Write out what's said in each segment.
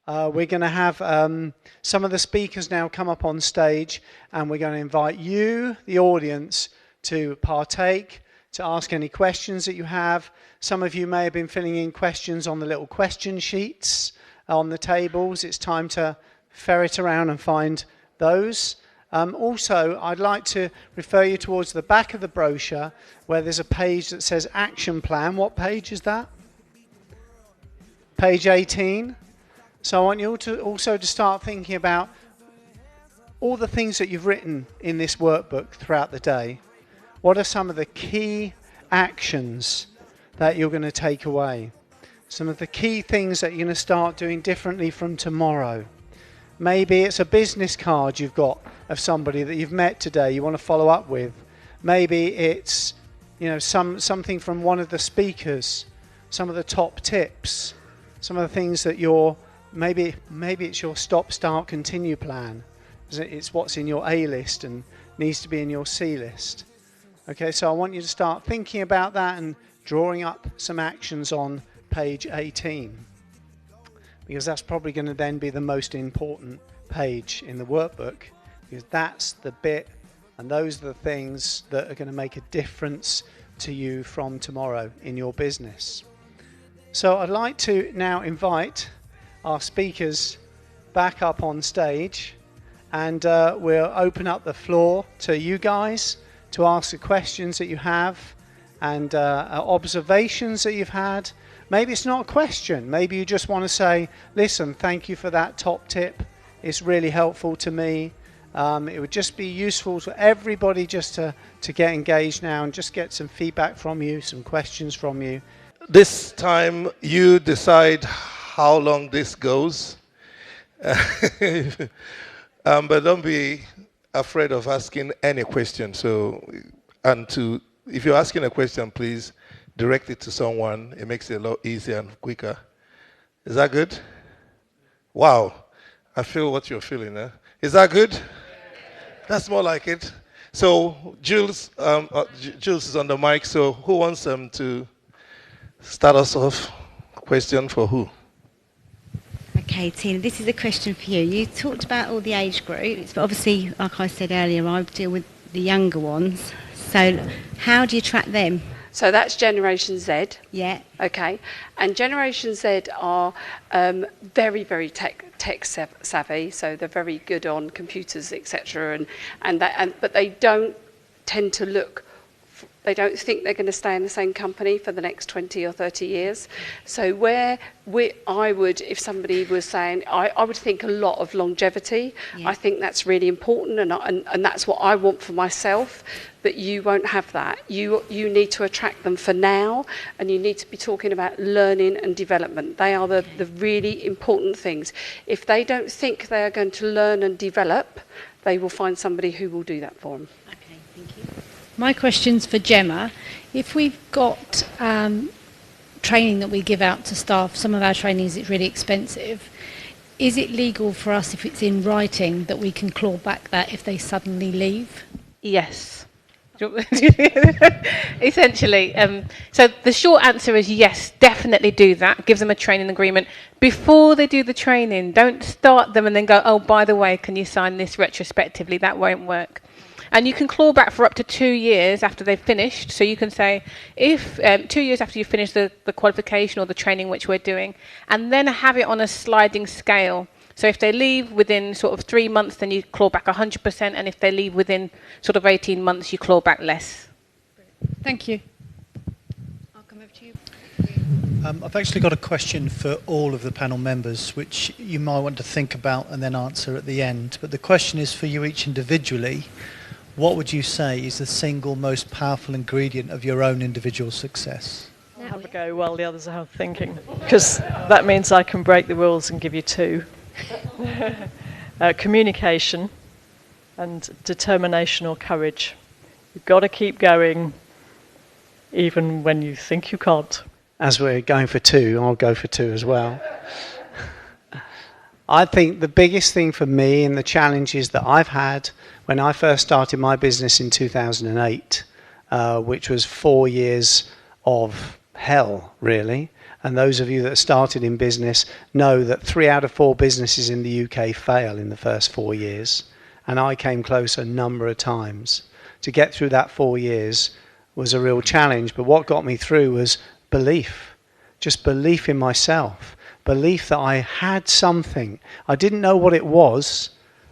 We're going to have some of the speakers now come up on stage, and we're going to invite you, the audience, to partake, to ask any questions that you have. Some of you may have been filling in questions on the little question sheets on the tables. It's time to ferret around and find those. Also, I'd like to refer you towards the back of the brochure where there's a page that says Action Plan. What page is that? Page 18. So I want you also to start thinking about all the things that you've written in this workbook throughout the day. What are some of the key actions that you're going to take away? Some of the key things that you're going to start doing differently from tomorrow. Maybe it's a business card you've got of somebody that you've met today you want to follow up with. Maybe it's something from one of the speakers, some of the top tips, some of the things that maybe it's your stop, start, continue plan. It's what's in your A list and needs to be in your C list. Okay, so I want you to start thinking about that and drawing up some actions on page 18. Because that's probably going to then be the most important page in the workbook, because that's the bit and those are the things that are going to make a difference to you from tomorrow in your business. So I'd like to now invite our speakers back up on stage, and we'll open up the floor to you guys to ask the questions that you have and observations that you've had. Maybe it's not a question. Maybe you just want to say, listen, thank you for that top tip. It's really helpful to me. It would just be useful to everybody just to get engaged now and just get some feedback from you, some questions from you. This time you decide how long this goes. But don't be afraid of asking any question. If you're asking a question, please direct it to someone. It makes it a lot easier and quicker. Is that good? Wow. I feel what you're feeling. Is that good? That's more like it. So Jules is on the mic. So who wants to start us off? Question for who? Okay, Tina, this is a question for you. You talked about all the age groups, but obviously, like I said earlier, I deal with the younger ones. So how do you track them? So that's Generation Z. Yeah. Okay. And Generation Z are very, very tech savvy. So they're very good on computers, etc. But they don't tend to look. They don't think they're going to stay in the same company for the next 20 or 30 years. So I would, if somebody was saying, I would think a lot of longevity. Yeah. I think that's really important, and that's what I want for myself. But you won't have that. You need to attract them for now, and you need to be talking about learning and development. They are the really important things. If they don't think they are going to learn and develop, they will find somebody who will do that for them. Okay, thank you. My question's for Gemma. If we've got training that we give out to staff, some of our training is really expensive. Is it legal for us, if it's in writing, that we can claw back that if they suddenly leave? Yes. Essentially. So the short answer is yes, definitely do that. Give them a training agreement. Before they do the training, don't start them and then go, oh, by the way, can you sign this retrospectively? That won't work. And you can claw back for up to 2 years after they've finished. So you can say, if 2 years after you finish the qualification or the training which we're doing, and then have it on a sliding scale. So if they leave within sort of 3 months, then you claw back 100%. And if they leave within sort of 18 months, you claw back less. Thank you. I'll come over to you. I've actually got a question for all of the panel members, which you might want to think about and then answer at the end. But the question is for you each individually. What would you say is the single most powerful ingredient of your own individual success? Have a go while the others are thinking, because that means I can break the rules and give you two. Communication and determination or courage. You've got to keep going even when you think you can't. As we're going for two, I'll go for two as well. I think the biggest thing for me and the challenges that I've had when I first started my business in 2008, which was 4 years of hell, really, And those of you that started in business know that 3 out of 4 businesses in the UK fail in the first 4 years. And I came close a number of times. To get through that 4 years was a real challenge. But what got me through was belief. Just belief in myself. Belief that I had something. I didn't know what it was.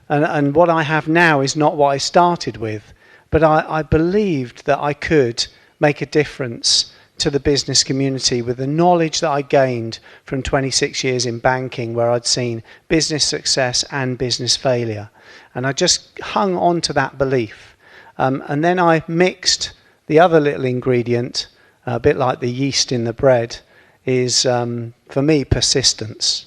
And what I have now is not what I started with. But I believed that I could make a difference to the business community with the knowledge that I gained from 26 years in banking, where I'd seen business success and business failure. And I just hung on to that belief. And then I mixed the other little ingredient, a bit like the yeast in the bread, is, for me, persistence.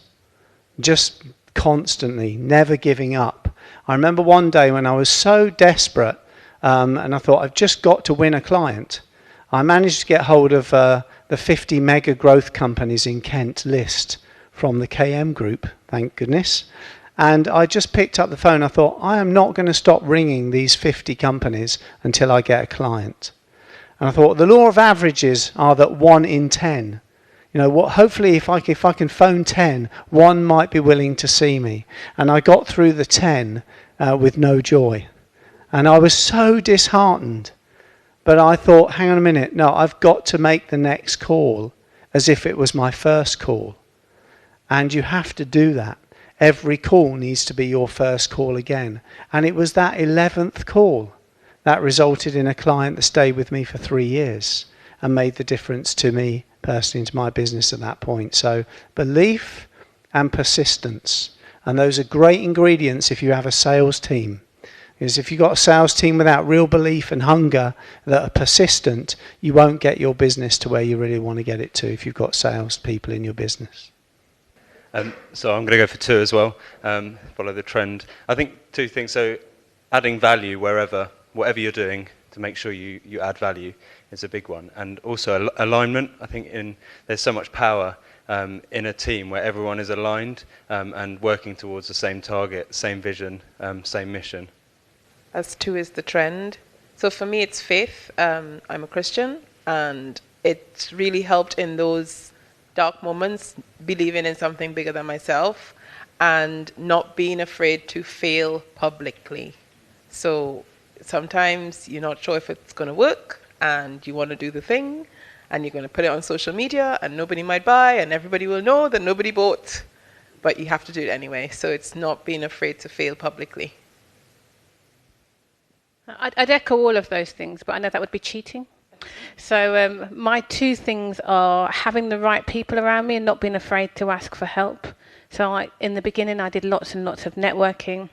Just constantly, never giving up. I remember one day when I was so desperate, and I thought, I've just got to win a client. I managed to get hold of the 50 mega growth companies in Kent list from the KM group, thank goodness. And I just picked up the phone. I thought, I am not going to stop ringing these 50 companies until I get a client. And I thought, the law of averages are that 1 in 10. You know, hopefully if I can phone 10, 1 might be willing to see me. And I got through the 10 with no joy. And I was so disheartened. But I thought, hang on a minute, no, I've got to make the next call as if it was my first call. And you have to do that. Every call needs to be your first call again. And it was that 11th call that resulted in a client that stayed with me for 3 years and made the difference to me personally, into my business at that point. So belief and persistence. And those are great ingredients if you have a sales team. Because if you've got a sales team without real belief and hunger that are persistent, you won't get your business to where you really want to get it to if you've got sales people in your business. So I'm going to go for 2 as well, follow the trend. I think 2 things. So adding value whatever you're doing, to make sure you add value is a big one. And also alignment. I think there's so much power in a team where everyone is aligned and working towards the same target, same vision, same mission. As 2 is the trend. So for me, it's faith. I'm a Christian, and it's really helped in those dark moments, believing in something bigger than myself, and not being afraid to fail publicly. So sometimes you're not sure if it's going to work, and you want to do the thing, and you're going to put it on social media, and nobody might buy, and everybody will know that nobody bought, but you have to do it anyway. So it's not being afraid to fail publicly. I'd echo all of those things, but I know that would be cheating. So my 2 things are having the right people around me and not being afraid to ask for help. So in the beginning, I did lots and lots of networking.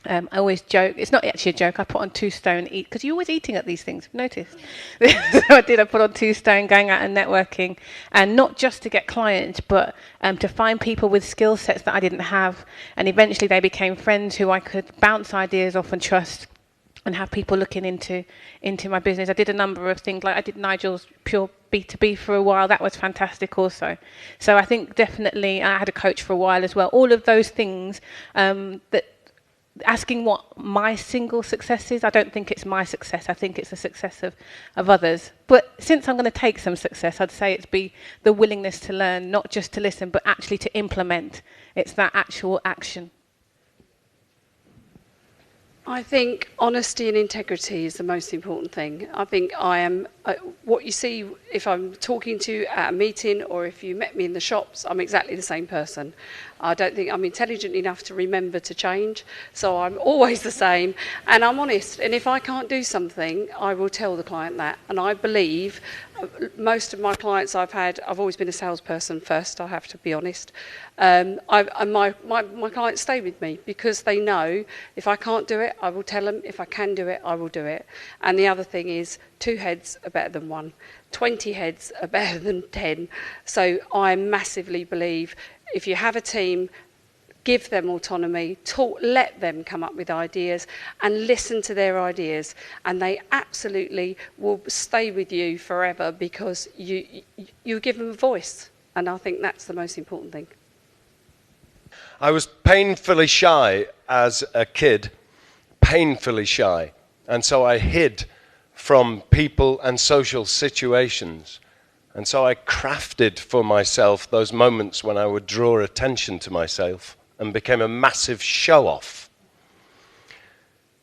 I always joke. It's not actually a joke. I put on 2 stone, because you're always eating at these things, notice. So I put on 2 stone, going out and networking, and not just to get clients, but to find people with skill sets that I didn't have. And eventually they became friends who I could bounce ideas off and trust, and have people looking into my business. I did a number of things, like I did Nigel's Pure B2B for a while. That was fantastic also. So I think definitely, I had a coach for a while as well. All of those things, that asking what my single success is, I don't think it's my success. I think it's the success of others. But since I'm going to take some success, I'd say it's be the willingness to learn, not just to listen, but actually to implement. It's that actual action. I think honesty and integrity is the most important thing. I think I am, what you see if I'm talking to you at a meeting or if you met me in the shops, I'm exactly the same person. I don't think I'm intelligent enough to remember to change, so I'm always the same, and I'm honest. And if I can't do something, I will tell the client that. And I believe most of my clients I've had, I've always been a salesperson first, I have to be honest. My clients stay with me because they know if I can't do it, I will tell them. If I can do it, I will do it. And the other thing is 2 heads are better than 1. 20 heads are better than 10. So I massively believe if you have a team, give them autonomy, let them come up with ideas and listen to their ideas, and they absolutely will stay with you forever because you give them a voice, and I think that's the most important thing. I was painfully shy as a kid, painfully shy, and so I hid from people and social situations. And so I crafted for myself those moments when I would draw attention to myself and became a massive show-off.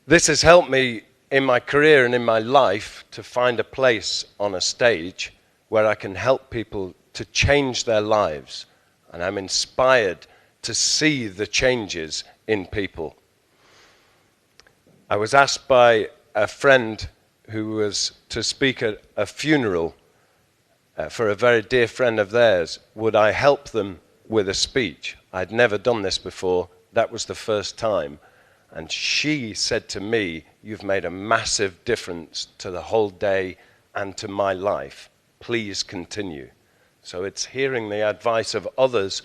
This has helped me in my career and in my life to find a place on a stage where I can help people to change their lives. And I'm inspired to see the changes in people. I was asked by a friend who was to speak at a funeral for a very dear friend of theirs, would I help them with a speech? I'd never done this before. That was the first time. And she said to me, "You've made a massive difference to the whole day and to my life. Please continue." So it's hearing the advice of others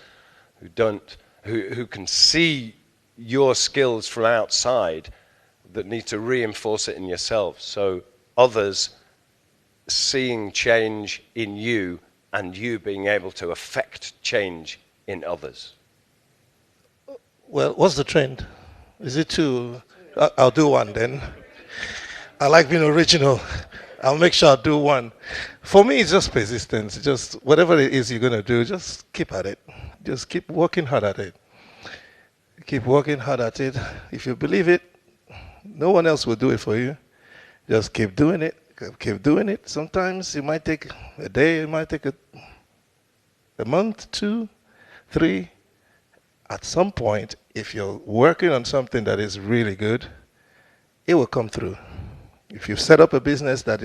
who can see your skills from outside that need to reinforce it in yourself. So others seeing change in you and you being able to affect change in others. Well, what's the trend? Is it two? I'll do one then. I like being original. I'll make sure I do one. For me, it's just persistence. Just whatever it is you're going to do, just keep at it. Just keep working hard at it. Keep working hard at it. If you believe it, no one else will do it for you. Just keep doing it. Keep doing it. Sometimes it might take a day, it might take a month, 2, 3. At some point, if you're working on something that is really good, it will come through. If you've set up a business that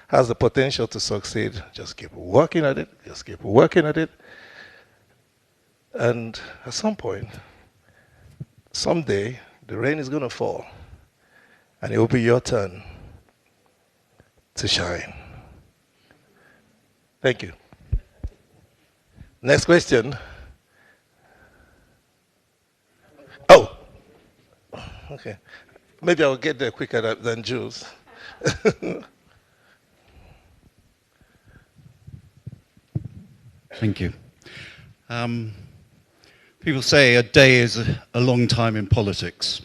has the potential to succeed, just keep working at it, just keep working at it. And at some point, someday, the rain is going to fall, and it will be your turn to shine. Thank you. Next question. Oh, okay. Maybe I'll get there quicker than Jules. Thank you. People say a day is a long time in politics.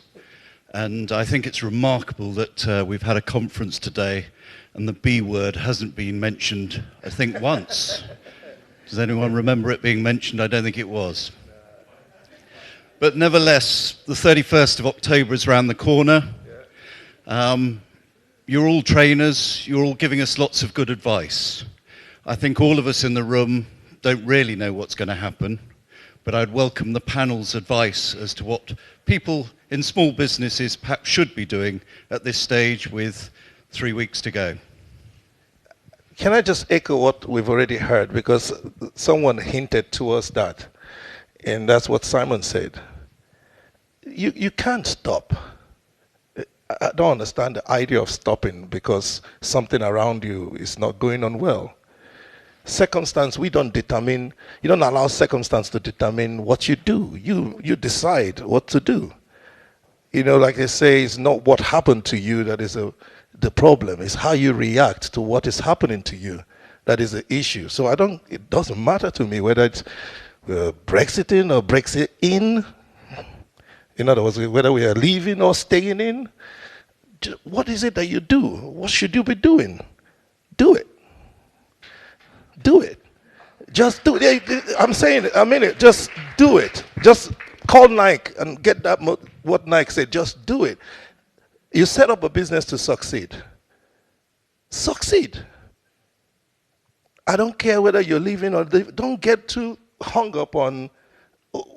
And I think it's remarkable that we've had a conference today and the B word hasn't been mentioned, I think, once. Does anyone remember it being mentioned? I don't think it was. But nevertheless, the 31st of October is around the corner. You're all trainers. You're all giving us lots of good advice. I think all of us in the room don't really know what's going to happen, but I'd welcome the panel's advice as to what people in small businesses perhaps should be doing at this stage with 3 weeks to go. Can I just echo what we've already heard, because someone hinted to us that, and that's what Simon said. You can't stop. I don't understand the idea of stopping because something around you is not going on well. Circumstance, you don't allow circumstance to determine what you do. You decide what to do. Like they say, it's not what happened to you that is the problem. It's how you react to what is happening to you that is the issue. So it doesn't matter to me whether it's Brexiting or Brexit in. In other words, whether we are leaving or staying in. What is it that you do? What should you be doing? Do it. Do it. Just do it. I'm saying it. I mean it. Just do it. Just call Nike and get that what Nike said. Just do it. You set up a business to succeed. Succeed. I don't care whether you're leaving or don't get too hung up on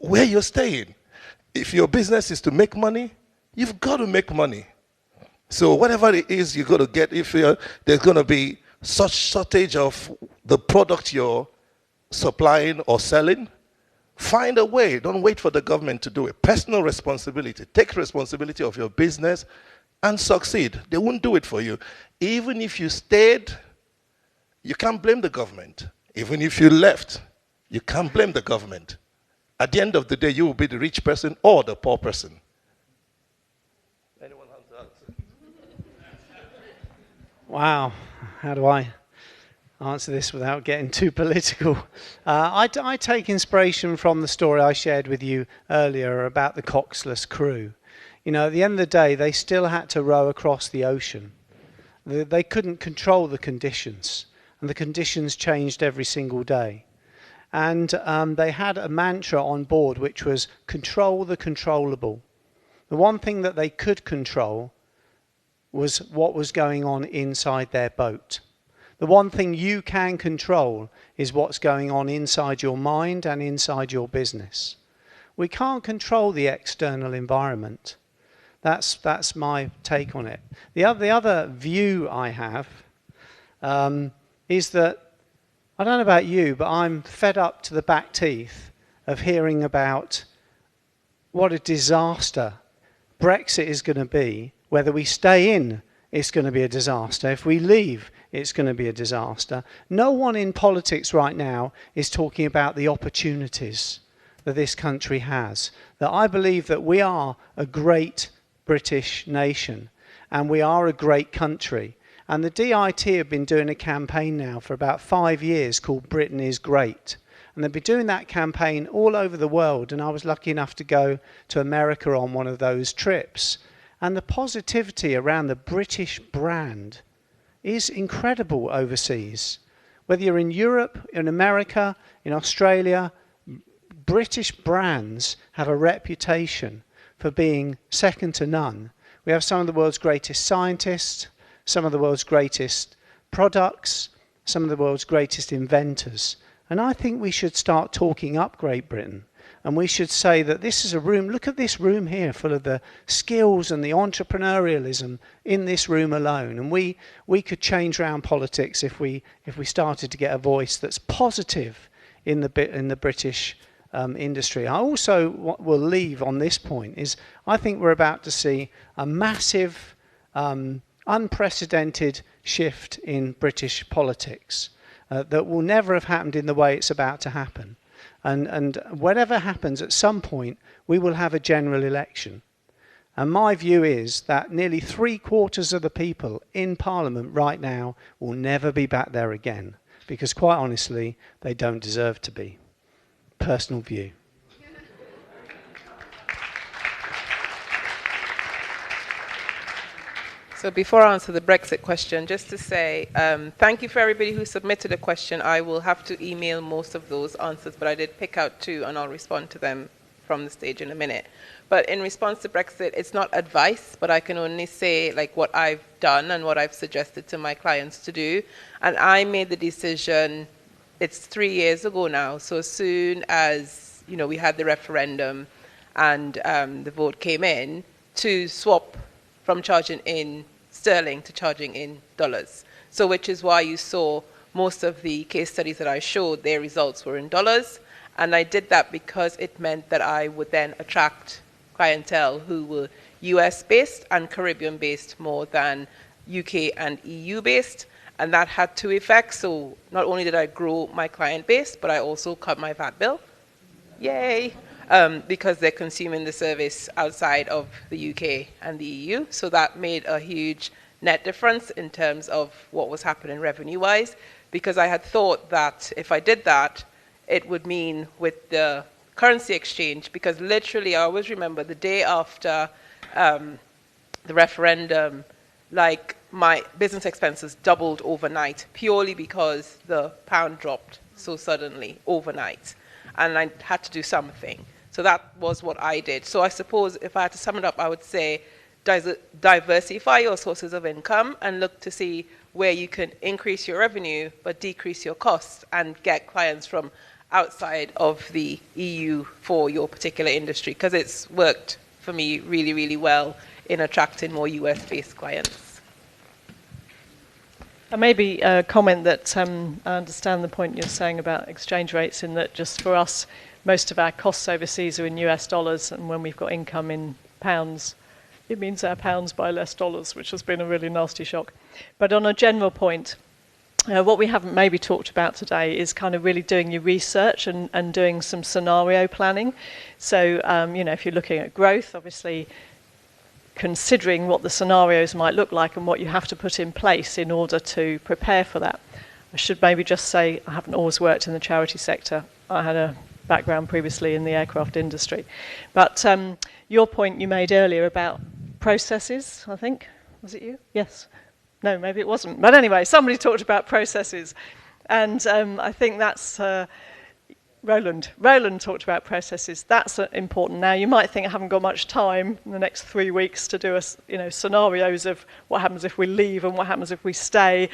where you're staying. If your business is to make money, you've got to make money. So whatever it is you're going to get, if there's going to be such shortage of the product you're supplying or selling, find a way. Don't wait for the government to do it. Personal responsibility. Take responsibility of your business and succeed. They won't do it for you. Even if you stayed, you can't blame the government. Even if you left, you can't blame the government. At the end of the day, you will be the rich person or the poor person. Anyone have to answer? Wow. How do I answer this without getting too political? I take inspiration from the story I shared with you earlier about the coxless crew. At the end of the day, they still had to row across the ocean. They couldn't control the conditions. and the conditions changed every single day. And they had a mantra on board which was control the controllable. The one thing that they could control was what was going on inside their boat. The one thing you can control is what's going on inside your mind and inside your business. We can't control the external environment. That's my take on it. The other view I have is that, I don't know about you, but I'm fed up to the back teeth of hearing about what a disaster Brexit is going to be. Whether we stay in, it's going to be a disaster. If we leave, it's going to be a disaster. No one in politics right now is talking about the opportunities that this country has. That I believe that we are a great British nation and we are a great country. And the DIT have been doing a campaign now for about 5 years called Britain is Great. And they've been doing that campaign all over the world. And I was lucky enough to go to America on one of those trips. And the positivity around the British brand is incredible overseas. Whether you're in Europe, in America, in Australia, British brands have a reputation for being second to none. We have some of the world's greatest scientists, some of the world's greatest products, some of the world's greatest inventors. And I think we should start talking up Great Britain. And we should say that this is a room, look at this room here, full of the skills and the entrepreneurialism in this room alone. And we could change around politics if we started to get a voice that's positive in the British industry. I also will leave on this point is I think we're about to see a massive, unprecedented shift in British politics that will never have happened in the way it's about to happen. And whatever happens, at some point, we will have a general election. And my view is that nearly 3/4 of the people in Parliament right now will never be back there again. Because quite honestly, they don't deserve to be. Personal view. So before I answer the Brexit question, just to say thank you for everybody who submitted a question. I will have to email most of those answers, but I did pick out 2 and I'll respond to them from the stage in a minute. But in response to Brexit, it's not advice, but I can only say like what I've done and what I've suggested to my clients to do. And I made the decision, it's 3 years ago now, so as soon as we had the referendum and the vote came in, to swap from charging in sterling to charging in dollars. So which is why you saw most of the case studies that I showed, their results were in dollars. And I did that because it meant that I would then attract clientele who were US-based and Caribbean-based more than UK and EU-based. And that had 2 effects. So not only did I grow my client base, but I also cut my VAT bill. Yay! Because they're consuming the service outside of the UK and the EU. So that made a huge net difference in terms of what was happening revenue-wise, because I had thought that if I did that, it would mean with the currency exchange, because literally I always remember the day after the referendum, like my business expenses doubled overnight purely because the pound dropped so suddenly overnight. And I had to do something. So that was what I did. So I suppose if I had to sum it up, I would say diversify your sources of income and look to see where you can increase your revenue but decrease your costs and get clients from outside of the EU for your particular industry, because it's worked for me really, really well in attracting more US-based clients. And maybe a comment that I understand the point you're saying about exchange rates, in that just for us, most of our costs overseas are in US dollars, and when we've got income in pounds, it means our pounds buy less dollars, which has been a really nasty shock. But on a general point, what we haven't maybe talked about today is kind of really doing your research and doing some scenario planning. So, if you're looking at growth, obviously considering what the scenarios might look like and what you have to put in place in order to prepare for that. I should maybe just say I haven't always worked in the charity sector. I had a background previously in the aircraft industry. But your point you made earlier about processes, I think, was it you? Yes. No, maybe it wasn't. But anyway, somebody talked about processes. And I think that's Roland. Roland talked about processes. That's important. Now, you might think I haven't got much time in the next 3 weeks to do scenarios of what happens if we leave and what happens if we stay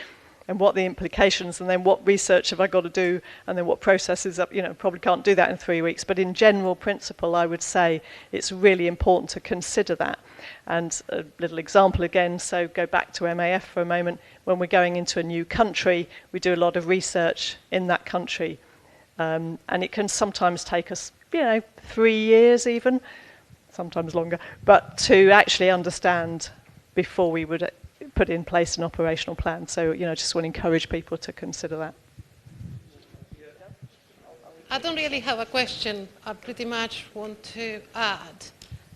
and what the implications, and then what research have I got to do, and then what processes up, probably can't do that in 3 weeks. But in general principle, I would say it's really important to consider that. And a little example again, so go back to MAF for a moment. When we're going into a new country, we do a lot of research in that country. And it can sometimes take us, 3 years even, sometimes longer, but to actually understand before we would put in place an operational plan. So, just want to encourage people to consider that. I don't really have a question. I pretty much want to add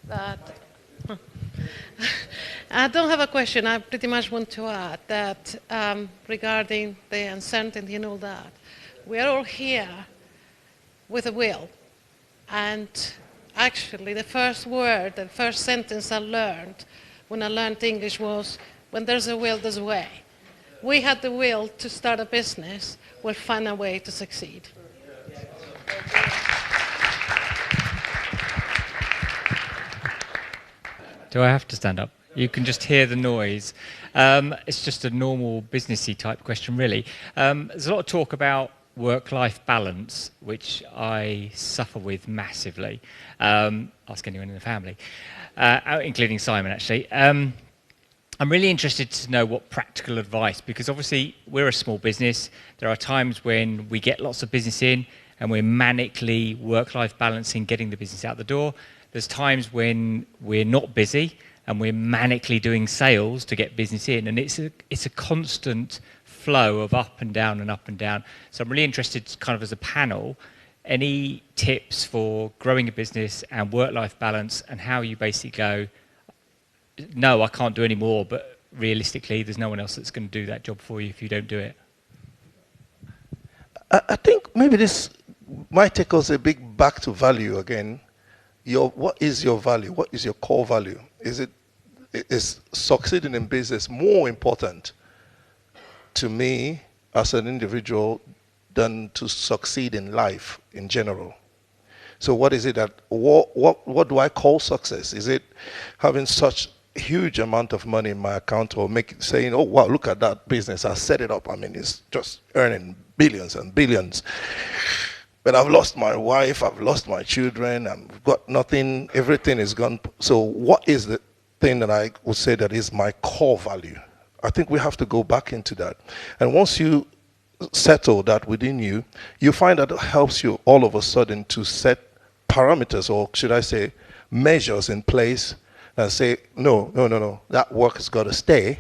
that. I don't have a question. I pretty much want to add that regarding the uncertainty and all that, we are all here with a will. And actually, the first word, the first sentence I learned when I learned English was, when there's a will, there's a way. We had the will to start a business. We'll find a way to succeed. Do I have to stand up? You can just hear the noise. It's just a normal businessy type question, really. There's a lot of talk about work-life balance, which I suffer with massively. Ask anyone in the family, including Simon, actually. I'm really interested to know what practical advice, because obviously we're a small business. There are times when we get lots of business in and we're manically work-life balancing, getting the business out the door. There's times when we're not busy and we're manically doing sales to get business in, and it's a constant flow of up and down and up and down. So I'm really interested, kind of as a panel, any tips for growing a business and work-life balance, and how you basically go, no, I can't do any more, but realistically there's no one else that's going to do that job for you if you don't do it. I think maybe this might take us a bit back to value again. What is your value? What is your core value? Is succeeding in business more important to me as an individual than to succeed in life in general? So what is it what do I call success? Is it having such huge amount of money in my account, or saying, oh wow, look at that business, I set it up, it's just earning billions and billions, but I've lost my wife, I've lost my children, I've got nothing, everything is gone. So what is the thing that I would say that is my core value? I think we have to go back into that. And once you settle that within you, you find that it helps you all of a sudden to set parameters, or should I say measures in place, and say, no, that work has got to stay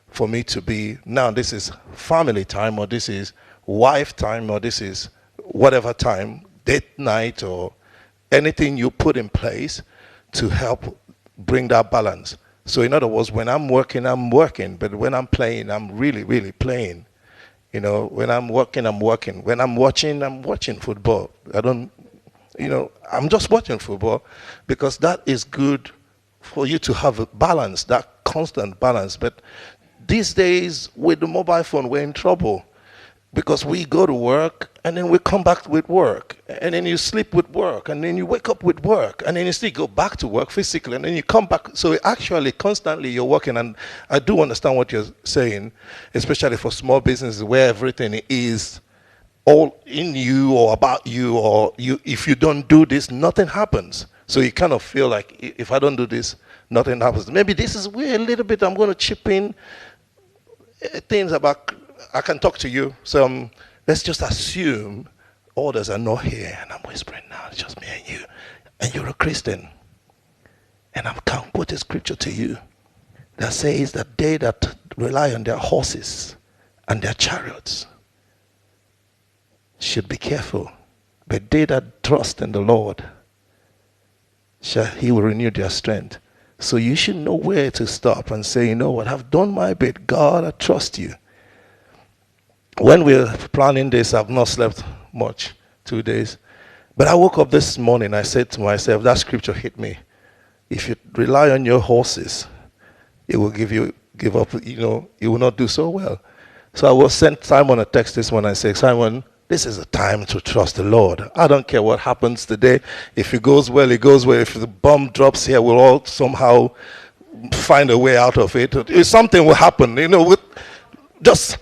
for me to be, now this is family time, or this is wife time, or this is whatever time, date night, or anything you put in place to help bring that balance. So in other words, when I'm working, but when I'm playing, I'm really, really playing. When I'm working, I'm working. When I'm watching football. I'm just watching football, because that is good for you to have a balance, that constant balance. But these days, with the mobile phone, we're in trouble, because we go to work and then we come back with work, and then you sleep with work, and then you wake up with work, and then you still go back to work physically, and then you come back. So actually, constantly you're working. And I do understand what you're saying, especially for small businesses where everything is all in you or about you, or if you don't do this, nothing happens. So you kind of feel like, if I don't do this, nothing happens. Maybe this is where a little bit I'm going to chip in things about, I can talk to you. So let's just assume others are not here, and I'm whispering now, it's just me and you. And you're a Christian. And I can quote a scripture to you that says that they that rely on their horses and their chariots should be careful. But they that trust in the Lord, He will renew their strength. So you should know where to stop and say, you know what, I've done my bit. God, I trust you. When we're planning this, I've not slept much, 2 days. But I woke up this morning, I said to myself, that scripture hit me. If you rely on your horses, it will give you give up, you will not do so well. So I was sent Simon a text this morning. I said, Simon, this is a time to trust the Lord. I don't care what happens today. If it goes well, it goes well. If the bomb drops here, we'll all somehow find a way out of it. If something will happen, just,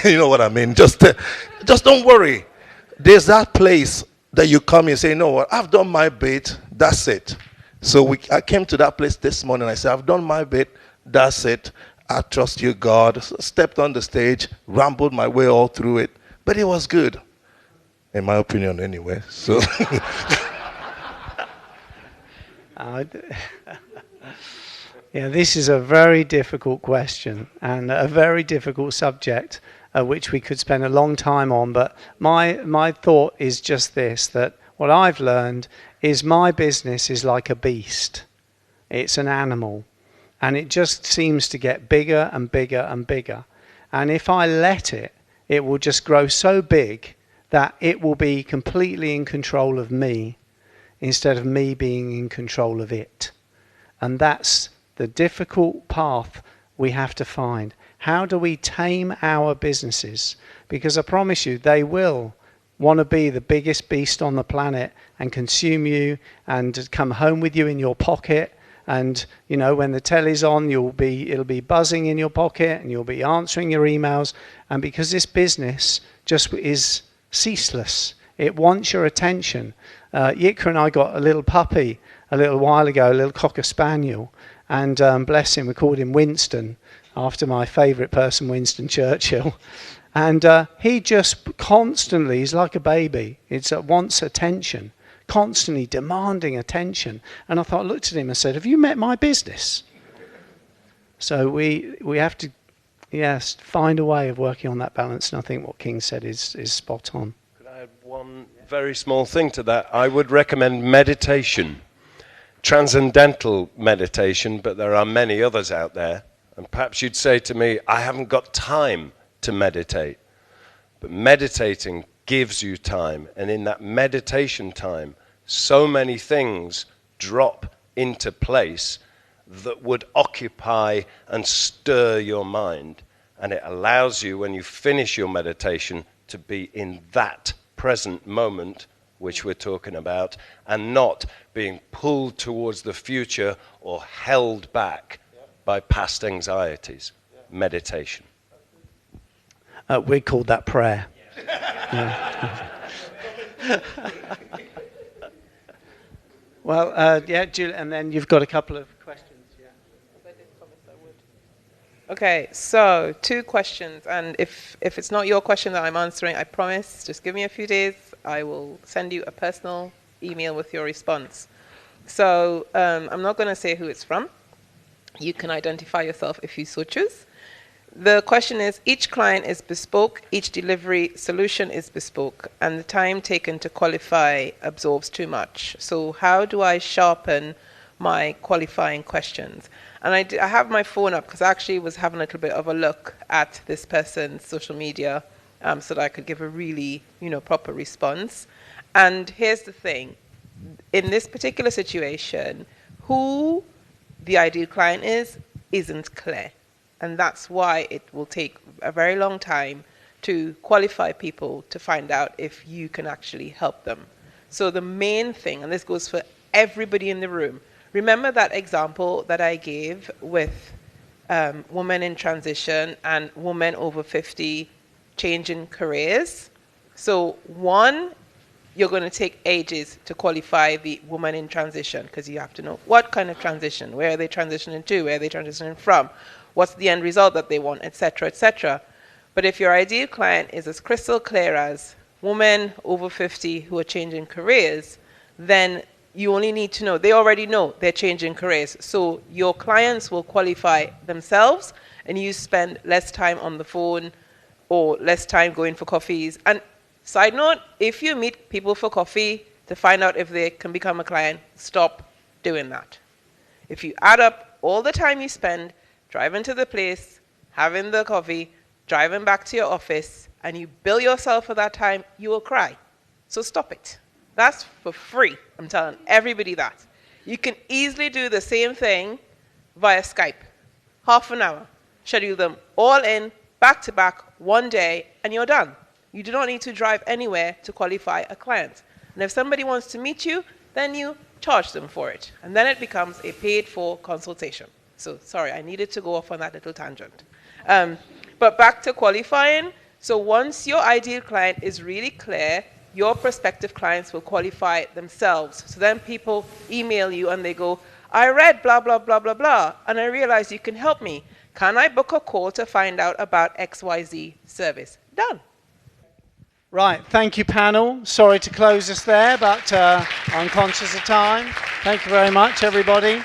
you know what I mean. Just don't worry. There's that place that you come and say, no, what, I've done my bit. That's it. So I came to that place this morning. I said, I've done my bit. That's it. I trust you, God. Stepped on the stage, rambled my way all through it. But it was good. In my opinion, anyway. So, yeah, this is a very difficult question and a very difficult subject, which we could spend a long time on. But my thought is just this: that what I've learned is my business is like a beast. It's an animal, and it just seems to get bigger and bigger and bigger. And if I let it, it will just grow so big that it will be completely in control of me instead of me being in control of it. And that's the difficult path we have to find. How do we tame our businesses? Because I promise you, they will want to be the biggest beast on the planet and consume you and come home with you in your pocket. And, when the telly's on, it'll be buzzing in your pocket and you'll be answering your emails. And because this business just is ceaseless, it wants your attention. Yitka and I got a little puppy a little while ago, a little Cocker Spaniel. And bless him, we called him Winston, after my favourite person, Winston Churchill. And he just constantly, he's like a baby. It wants attention. Constantly demanding attention. And I looked at him and said, have you met my business? So we have to, find a way of working on that balance. And I think what King said is spot on. Could I add one very small thing to that? I would recommend meditation, transcendental meditation, but there are many others out there. And perhaps you'd say to me, I haven't got time to meditate. But meditating gives you time, and in that meditation time, so many things drop into place that would occupy and stir your mind, and it allows you, when you finish your meditation, to be in that present moment which we're talking about, and not being pulled towards the future or held back by past anxieties. Meditation. We called that prayer. Well, Julie, and then you've got a couple of questions. Okay, so 2 questions, and if it's not your question that I'm answering, I promise, just give me a few days, I will send you a personal email with your response. So I'm not going to say who it's from. You can identify yourself if you so choose. The question is, each client is bespoke, each delivery solution is bespoke, and the time taken to qualify absorbs too much. So how do I sharpen my qualifying questions? And I have my phone up because I actually was having a little bit of a look at this person's social media so that I could give a really, proper response. And here's the thing. In this particular situation, who the ideal client isn't clear. And that's why it will take a very long time to qualify people to find out if you can actually help them. So the main thing, and this goes for everybody in the room, remember that example that I gave with women in transition and women over 50 changing careers? So one, you're going to take ages to qualify the woman in transition because you have to know what kind of transition, where are they transitioning to, where are they transitioning from, what's the end result that they want, etc., etc. But if your ideal client is as crystal clear as women over 50 who are changing careers, then you only need to know, they already know they're changing careers. So your clients will qualify themselves and you spend less time on the phone or less time going for coffees. And side note, if you meet people for coffee to find out if they can become a client, stop doing that. If you add up all the time you spend driving to the place, having the coffee, driving back to your office, and you bill yourself for that time, you will cry. So stop it. That's for free. I'm telling everybody that. You can easily do the same thing via Skype. Half an hour. schedule them all in, back to back, one day, and you're done. You do not need to drive anywhere to qualify a client. And if somebody wants to meet you, then you charge them for it. And then it becomes a paid-for consultation. So, sorry, I needed to go off on that little tangent. But back to qualifying. So once your ideal client is really clear, your prospective clients will qualify themselves. So then people email you and they go, I read blah, blah, blah, blah, blah, and I realize you can help me. Can I book a call to find out about XYZ service? Done. Right, thank you, panel. Sorry to close us there, but I'm conscious of time. Thank you very much, everybody.